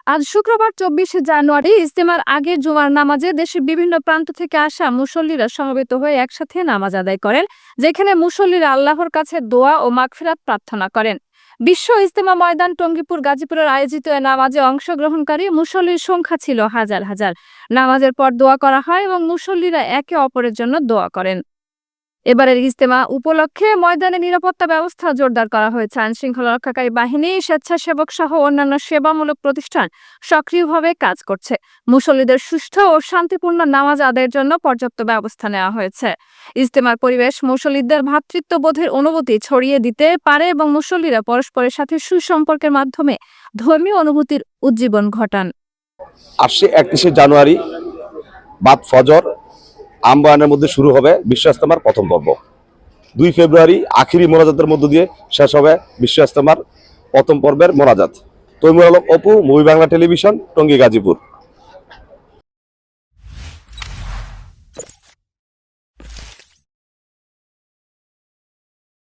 আজ শুক্রবার 24শে জানুয়ারি ইজতেমার আগে জুমার নামাজে দেশের বিভিন্ন প্রান্ত থেকে আসা মুসল্লিরা সমবেত হয়ে একসাথে নামাজ আদায় করেন, যেখানে মুসল্লিরা আল্লাহর কাছে দোয়া ও মাগফিরাত প্রার্থনা করেন। বিশ্ব ইজতেমা ময়দান টঙ্গীপুর গাজীপুরের আয়োজিত এ নামাজে অংশগ্রহণকারী মুসল্লির সংখ্যা ছিল হাজার হাজার। নামাজের পর দোয়া করা হয় এবং মুসল্লিরা একে অপরের জন্য দোয়া করেন। এবারের ইজতেমা উপলক্ষে ময়দানে নিরাপত্তা ব্যবস্থা জোরদার করা হয়েছে। আইনশৃঙ্খলা রক্ষাকারী বাহিনী, স্বেচ্ছাসেবক সহ অন্যান্য সেবামূলক প্রতিষ্ঠান সক্রিয়ভাবে কাজ করছে। মুসল্লিদের সুষ্ঠু ও শান্তিপূর্ণ নামাজ আদায়ের জন্য পর্যাপ্ত ব্যবস্থা নেওয়া হয়েছে। ইজতেমার পরিবেশ মুসল্লিদের ভ্রাতৃত্ববোধের অনুভূতি ছড়িয়ে দিতে পারে এবং মুসল্লিরা পরস্পরের সাথে সুসম্পর্কের মাধ্যমে ধর্মীয় অনুভূতির উজ্জীবন ঘটান। আসছে 31শে জানুয়ারি বাদ ফজর আমবায়ানের মধ্যে শুরু হবে বিশ্ব ইজতেমার প্রথম পর্ব। 2 ফেব্রুয়ারি আখিরি মোনাজাতের মধ্য দিয়ে শেষ হবে বিশ্ব ইজতেমার প্রথম পর্বের মোনাজাত। Taimur Alam Apu, movie Bangla television, Tongi, Gazipur.